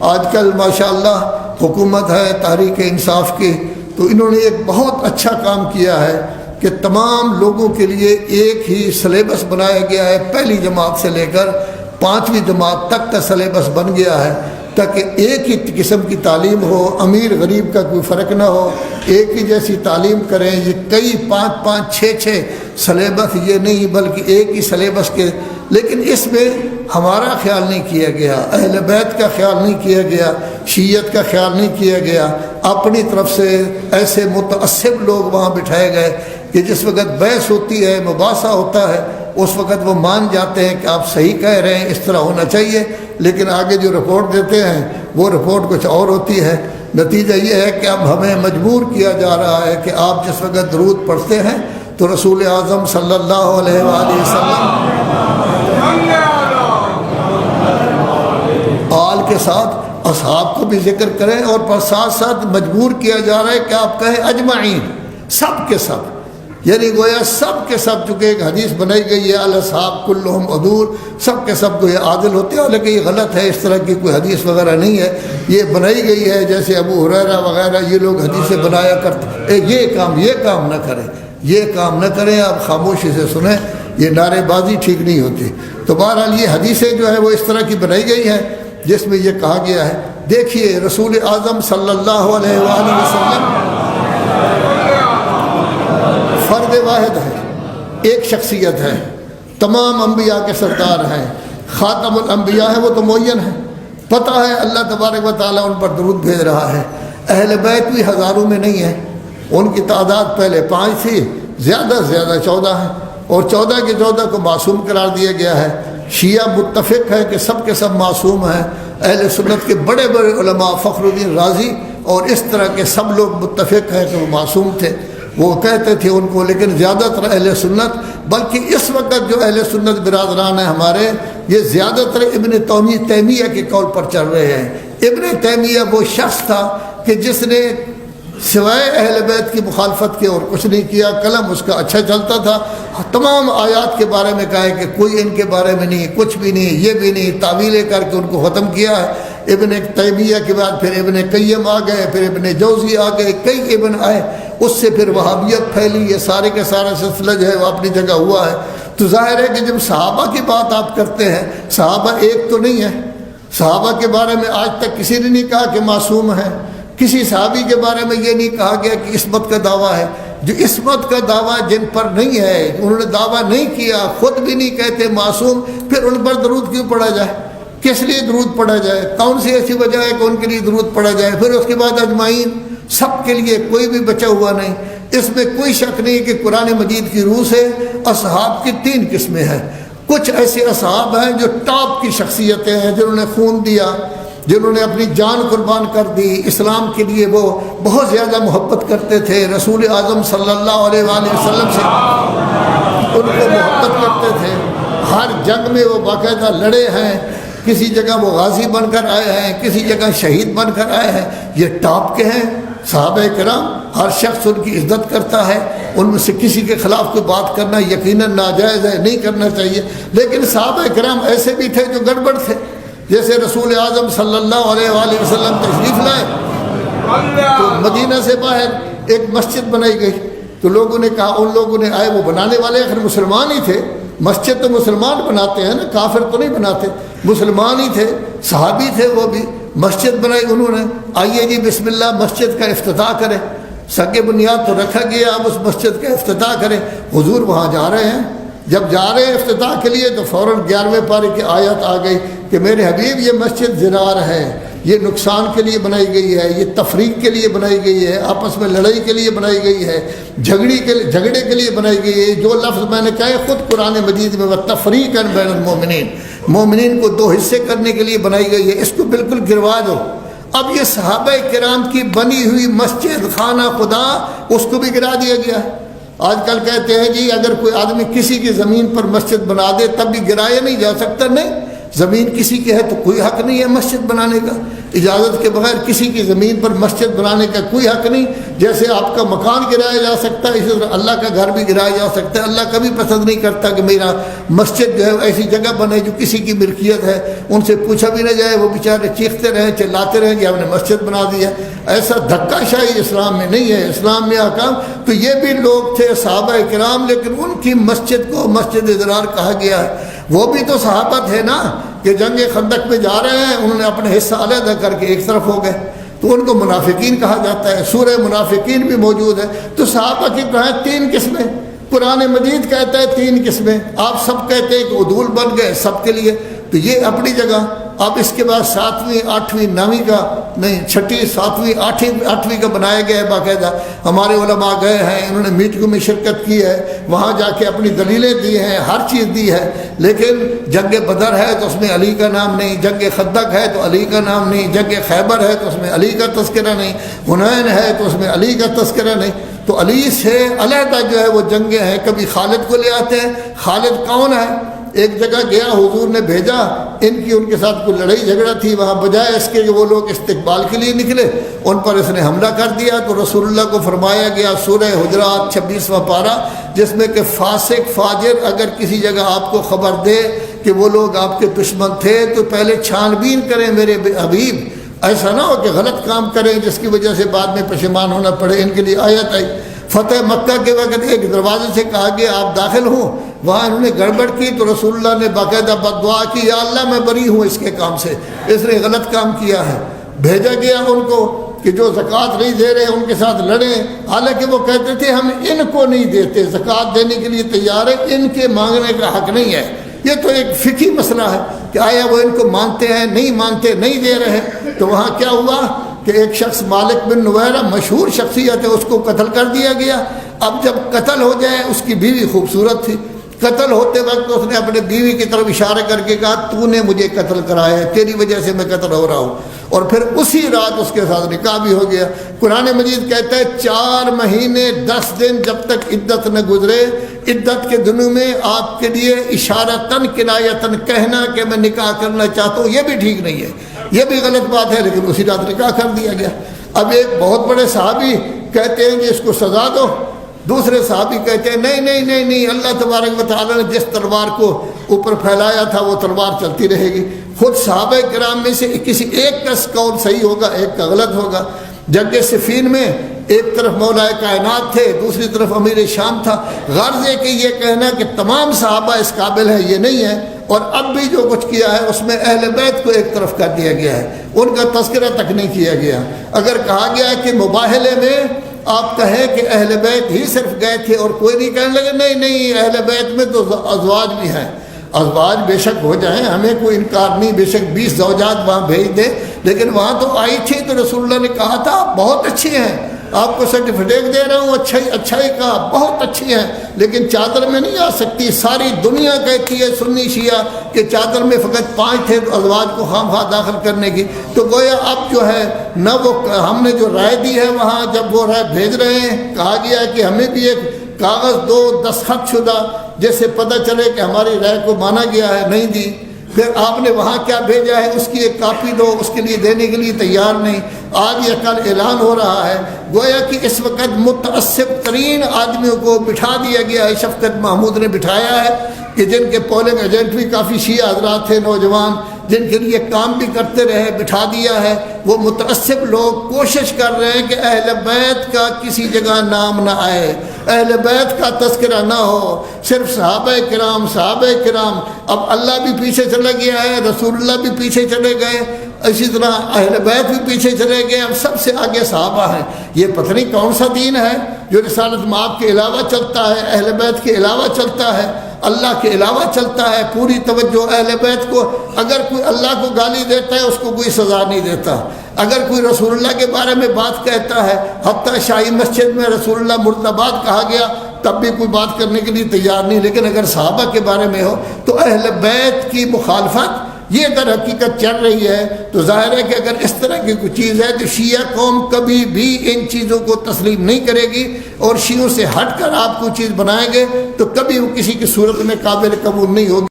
آج کل ماشاءاللہ حکومت ہے تحریک انصاف کی، تو انہوں نے ایک بہت اچھا کام کیا ہے کہ تمام لوگوں کے لیے ایک ہی سلیبس بنایا گیا ہے، پہلی جماعت سے لے کر 5ویں جماعت تک کا سلیبس بن گیا ہے، تاکہ ایک ہی قسم کی تعلیم ہو، امیر غریب کا کوئی فرق نہ ہو، ایک ہی جیسی تعلیم کریں۔ یہ کئی 5 6 سلیبس یہ نہیں بلکہ ایک ہی سلیبس کے، لیکن اس میں ہمارا خیال نہیں کیا گیا، اہل بیت کا خیال نہیں کیا گیا، شیعت کا خیال نہیں کیا گیا، اپنی طرف سے ایسے متعصب لوگ وہاں بٹھائے گئے کہ جس وقت بحث ہوتی ہے، مباحثہ ہوتا ہے، اس وقت وہ مان جاتے ہیں کہ آپ صحیح کہہ رہے ہیں، اس طرح ہونا چاہیے، لیکن آگے جو رپورٹ دیتے ہیں وہ رپورٹ کچھ اور ہوتی ہے۔ نتیجہ یہ ہے کہ اب ہمیں مجبور کیا جا رہا ہے کہ آپ جس وقت درود پڑھتے ہیں تو رسول اعظم صلی اللہ علیہ وآلہ وسلم آل کے ساتھ اصحاب کو بھی ذکر کریں، اور پر ساتھ ساتھ مجبور کیا جا رہا ہے کہ آپ کہیں اجمعین، سب کے سب، یعنی گویا سب کے سب، چونکہ ایک حدیث بنائی گئی ہے الاصحاب کلہم عدول، سب کے سب گویا عادل ہوتے ہیں، حالانکہ یہ غلط ہے، اس طرح کی کوئی حدیث وغیرہ نہیں ہے، یہ بنائی گئی ہے جیسے ابو ہریرہ وغیرہ یہ لوگ حدیثیں بنایا کرتے۔ یہ کام نہ کریں، یہ کام نہ کریں، آپ خاموشی سے سنیں، یہ نعرے بازی ٹھیک نہیں ہوتی۔ تو بہرحال یہ حدیثیں جو ہے وہ اس طرح کی بنائی گئی ہیں جس میں یہ کہا گیا ہے، دیکھیے رسول اعظم صلی اللہ علیہ وآلہ وسلم فرد واحد ہے، ایک شخصیت ہے، تمام انبیاء کے سردار ہیں، خاتم الانبیاء ہے، وہ تو معین ہے، پتہ ہے اللہ تبارک و تعالیٰ ان پر درود بھیج رہا ہے۔ اہل بیت بھی ہزاروں میں نہیں ہے، ان کی تعداد پہلے 5 تھی، زیادہ سے زیادہ 14 ہیں، اور 14 کے 14 کو معصوم قرار دیا گیا ہے۔ شیعہ متفق ہے کہ سب کے سب معصوم ہیں، اہل سنت کے بڑے بڑے علماء فخر الدین رازی اور اس طرح کے سب لوگ متفق ہیں کہ وہ معصوم تھے، وہ کہتے تھے ان کو، لیکن زیادہ تر اہل سنت، بلکہ اس وقت جو اہل سنت برادران ہیں ہمارے، یہ زیادہ تر ابن تیمیہ کے قول پر چل رہے ہیں۔ ابن تیمیہ وہ شخص تھا کہ جس نے سوائے اہل بیت کی مخالفت کے اور کچھ نہیں کیا، قلم اس کا اچھا چلتا تھا، تمام آیات کے بارے میں کہا ہے کہ کوئی ان کے بارے میں نہیں، کچھ بھی نہیں، یہ بھی نہیں، تعویلیں کر کے ان کو ختم کیا ہے۔ ابن تیمیہ کے بعد پھر ابن قیم آ گئے، پھر ابن جوزی آ گئے، کئی ابن آئے، اس سے پھر وہابیت پھیلی، یہ سارے کا سارا سلسلہ جو ہے وہ اپنی جگہ ہوا ہے۔ تو ظاہر ہے کہ جب صحابہ کی بات آپ کرتے ہیں، صحابہ ایک تو نہیں ہے، صحابہ کے بارے میں آج تک کسی نے نہیں کہا کہ معصوم ہے، کسی صحابی کے بارے میں یہ نہیں کہا گیا کہ عصمت کا دعویٰ ہے۔ جو عصمت کا دعویٰ جن پر نہیں ہے، انہوں نے دعویٰ نہیں کیا، خود بھی نہیں کہتے معصوم، پھر ان پر درود کیوں پڑھا جائے؟ کس لیے درود پڑھا جائے؟ کون سی ایسی وجہ ہے کہ ان کے لیے درود پڑھا جائے؟ پھر اس کے بعد اجمعین، سب کے لیے، کوئی بھی بچا ہوا نہیں۔ اس میں کوئی شک نہیں کہ قرآن مجید کی روح سے اصحاب کی 3 قسمیں ہیں۔ کچھ ایسے اصحاب ہیں جو ٹاپ کی شخصیتیں ہیں، جنہوں نے خون دیا، جنہوں نے اپنی جان قربان کر دی، اسلام کے لیے وہ بہت زیادہ محبت کرتے تھے، رسول اعظم صلی اللہ علیہ وآلہ وسلم سے ان کو محبت کرتے تھے، ہر جنگ میں وہ باقاعدہ لڑے ہیں، کسی جگہ وہ غازی بن کر آئے ہیں، کسی جگہ شہید بن کر آئے ہیں، یہ ٹاپ کے ہیں صحابہ کرام۔ ہر شخص ان کی عزت کرتا ہے، ان میں سے کسی کے خلاف کوئی بات کرنا یقیناً ناجائز ہے، نہیں کرنا چاہیے، لیکن صحابہ کرام ایسے بھی تھے جو گڑبڑ تھے۔ جیسے رسول اعظم صلی اللہ علیہ وآلہ وسلم تشریف لائے تو مدینہ سے باہر ایک مسجد بنائی گئی، تو لوگوں نے کہا، ان لوگوں نے آئے، وہ بنانے والے آخر مسلمان ہی تھے، مسجد تو مسلمان بناتے ہیں نا، کافر تو نہیں بناتے، مسلمان ہی تھے، صحابی تھے، وہ بھی مسجد بنائی انہوں نے، آئیے جی بسم اللہ مسجد کا افتتاح کریں، سنگ بنیاد تو رکھا گیا، اب اس مسجد کا افتتاح کریں۔ حضور وہاں جا رہے ہیں، جب جا رہے ہیں افتتاح کے لیے تو فوراً 11ویں پارے کی آیت آ گئی کہ میرے حبیب یہ مسجد زرار ہے، یہ نقصان کے لیے بنائی گئی ہے، یہ تفریق کے لیے بنائی گئی ہے، آپس میں لڑائی کے لیے بنائی گئی ہے، جھگڑے کے لیے بنائی گئی ہے۔ جو لفظ میں نے کہا خود قرآن مجید میں تفریقاً بین المومنین، مومنین کو 2 حصے کرنے کے لیے بنائی گئی ہے، اس کو بالکل گروا دو۔ اب یہ صحابہ کرام کی بنی ہوئی مسجد خانہ خدا، اس کو بھی گرا دیا گیا ہے۔ آج کل کہتے ہیں جی اگر کوئی آدمی کسی کی زمین پر مسجد بنا دے تب بھی گرایا نہیں جا سکتا، نہیں، زمین کسی کی ہے تو کوئی حق نہیں ہے مسجد بنانے کا، اجازت کے بغیر کسی کی زمین پر مسجد بنانے کا کوئی حق نہیں۔ جیسے آپ کا مکان گرایا جا سکتا ہے، اسی طرح اللہ کا گھر بھی گرایا جا سکتا ہے۔ اللہ کبھی پسند نہیں کرتا کہ میرا مسجد جو ہے ایسی جگہ بنے جو کسی کی ملکیت ہے، ان سے پوچھا بھی نہ جائے، وہ بیچارے چیختے رہیں چلاتے رہیں کہ ہم نے مسجد بنا دیا۔ ایسا دھکا شاہی اسلام میں نہیں ہے۔ اسلام میں احکام تو یہ بھی لوگ تھے صحابہ کرام، لیکن ان کی مسجد کو مسجد ضرار کہا گیا ہے۔ وہ بھی تو صحابہ تھے نا کہ جنگ خندق میں جا رہے ہیں، انہوں نے اپنے حصہ علیحدہ کر کے ایک طرف ہو گئے، تو ان کو منافقین کہا جاتا ہے۔ سورہ منافقین بھی موجود ہے۔ تو صحابہ کی کہاں 3 قسمیں، قرآن مجید کہتا ہے 3 قسمیں، آپ سب کہتے ہیں کہ عدول بن گئے سب کے لیے، تو یہ اپنی جگہ۔ اب اس کے بعد 7ویں 8ویں 9ویں کا نہیں، 6ٹھی 7ویں 8ویں کا بنایا گیا ہے باقاعدہ۔ ہمارے علماء گئے ہیں، انہوں نے میٹنگوں میں شرکت کی ہے، وہاں جا کے اپنی دلیلیں دی ہیں، ہر چیز دی ہے۔ لیکن جنگ بدر ہے تو اس میں علی کا نام نہیں، جنگ خندق ہے تو علی کا نام نہیں، جنگ خیبر ہے تو اس میں علی کا تذکرہ نہیں، حنین ہے تو اس میں علی کا تذکرہ نہیں۔ تو علی سے علیحدہ جو ہے وہ جنگیں ہیں۔ کبھی خالد کو لے آتے ہیں۔ خالد کون ہے؟ ایک جگہ گیا، حضور نے بھیجا، ان کے ساتھ کوئی لڑائی جھگڑا تھی، وہاں بجائے اس کے کہ وہ لوگ استقبال کے لیے نکلے، ان پر اس نے حملہ کر دیا۔ تو رسول اللہ کو فرمایا گیا، سورہ حجرات 26واں پارہ، جس میں کہ فاسق فاجر اگر کسی جگہ آپ کو خبر دے کہ وہ لوگ آپ کے دشمن تھے تو پہلے چھان بین کریں میرے حبیب، ایسا نہ ہو کہ غلط کام کریں جس کی وجہ سے بعد میں پشیمان ہونا پڑے۔ ان کے لیے آیت آئی۔ فتح مکہ کے وقت ایک دروازے سے کہا گیا آپ داخل ہوں، وہاں انہوں نے گڑبڑ کی تو رسول اللہ نے باقاعدہ بد دعا کی، یا اللہ میں بری ہوں اس کے کام سے، اس نے غلط کام کیا ہے۔ بھیجا گیا ان کو کہ جو زکوٰۃ نہیں دے رہے ان کے ساتھ لڑیں، حالانکہ وہ کہتے تھے ہم ان کو نہیں دیتے، زکوٰۃ دینے کے لیے تیار ہے، ان کے مانگنے کا حق نہیں ہے۔ یہ تو ایک فقہی مسئلہ ہے کہ آیا وہ ان کو مانتے ہیں نہیں مانتے، نہیں دے رہے۔ تو وہاں کیا ہوا کہ ایک شخص مالک بن نویرہ مشہور شخصیت ہے، اس کو قتل کر دیا گیا۔ اب جب قتل ہو جائے، اس کی بیوی خوبصورت تھی، قتل ہوتے وقت اس نے اپنے بیوی کی طرف اشارہ کر کے کہا تو نے مجھے قتل کرایا ہے، تیری وجہ سے میں قتل ہو رہا ہوں، اور پھر اسی رات اس کے ساتھ نکاح بھی ہو گیا۔ قرآن مجید کہتا ہے 4 مہینے 10 دن جب تک عدت نہ گزرے، عدت کے دنوں میں آپ کے لیے اشارتاً کنایتاً کہنا کہ میں نکاح کرنا چاہتا ہوں، یہ بھی ٹھیک نہیں ہے، یہ بھی غلط بات ہے، لیکن اسی رات نکاح کر دیا گیا۔ اب ایک بہت بڑے صحابی کہتے ہیں کہ اس کو سزا دو، دوسرے صحابی کہتے ہیں نہیں نہیں نہیں نہیں، اللہ تبارک و تعالیٰ نے جس تلوار کو اوپر پھیلایا تھا وہ تلوار چلتی رہے گی۔ خود صحابہ کرام میں سے کسی ایک کا قول صحیح ہوگا، ایک کا غلط ہوگا۔ جنگ صفین میں ایک طرف مولا کائنات تھے، دوسری طرف امیر شام تھا۔ غرض ہے کہ یہ کہنا کہ تمام صحابہ اس قابل ہیں، یہ نہیں ہے۔ اور اب بھی جو کچھ کیا ہے اس میں اہل بیت کو ایک طرف کر دیا گیا ہے، ان کا تذکرہ تک نہیں کیا گیا۔ اگر کہا گیا ہے کہ مباہلے میں آپ کہیں کہ اہل بیت ہی صرف گئے تھے اور کوئی نہیں، کہنے لگے نہیں نہیں اہل بیت میں تو ازواج بھی ہیں، ازواج بے شک ہو جائیں، ہمیں کوئی انکار نہیں، بے شک 20 زوجات وہاں بھیج دیں، لیکن وہاں تو آئی تھی تو رسول اللہ نے کہا تھا بہت اچھی ہیں، آپ کو سرٹیفکیٹ دے رہا ہوں، اچھائی کہا بہت اچھی ہیں، لیکن چادر میں نہیں آ سکتی۔ ساری دنیا کہتی ہے سنی شیعہ کہ چادر میں فقط 5 تھے تو ازواج کو خام خواہ داخل کرنے کی۔ تو گویا اب جو ہے نہ وہ ہم نے جو رائے دی ہے وہاں جب وہ رائے بھیج رہے ہیں، کہا گیا ہے کہ ہمیں بھی ایک کاغذ دو دستخط شدہ جیسے پتہ چلے کہ ہماری رائے کو مانا گیا ہے، نہیں دی۔ پھر آپ نے وہاں کیا بھیجا ہے اس کی ایک کاپی دو، اس کے لیے دینے کے لیے تیار نہیں۔ آج یا کل اعلان ہو رہا ہے، گویا کہ اس وقت متعصب ترین آدمیوں کو بٹھا دیا گیا ہے، شفقت محمود نے بٹھایا ہے کہ جن کے پولنگ ایجنٹ بھی کافی شیعہ حضرات تھے، نوجوان جن کے لیے کام بھی کرتے رہے، بٹھا دیا ہے۔ وہ متعصب لوگ کوشش کر رہے ہیں کہ اہل بیت کا کسی جگہ نام نہ آئے، اہل بیت کا تذکرہ نہ ہو، صرف صحابہ کرام۔ اب اللہ بھی پیچھے چلا گیا ہے، رسول اللہ بھی پیچھے چلے گئے، اسی طرح اہل بیت بھی پیچھے چلے گئے، اب سب سے آگے صحابہ ہیں۔ یہ پتہ نہیں کون سا دین ہے جو رسالت مآب کے علاوہ چلتا ہے، اہل بیت کے علاوہ چلتا ہے، اللہ کے علاوہ چلتا ہے۔ پوری توجہ اہل بیت کو، اگر کوئی اللہ کو گالی دیتا ہے اس کو کوئی سزا نہیں دیتا، اگر کوئی رسول اللہ کے بارے میں بات کہتا ہے، حتیٰ شاہی مسجد میں رسول اللہ مردباد کہا گیا تب بھی کوئی بات کرنے کے لیے تیار نہیں، لیکن اگر صحابہ کے بارے میں ہو تو اہل بیت کی مخالفت یہ اگر حقیقت چل رہی ہے تو ظاہر ہے کہ اگر اس طرح کی کوئی چیز ہے تو شیعہ قوم کبھی بھی ان چیزوں کو تسلیم نہیں کرے گی، اور شیعوں سے ہٹ کر آپ کوئی چیز بنائیں گے تو کبھی وہ کسی کی صورت میں قابل قبول نہیں ہوگی۔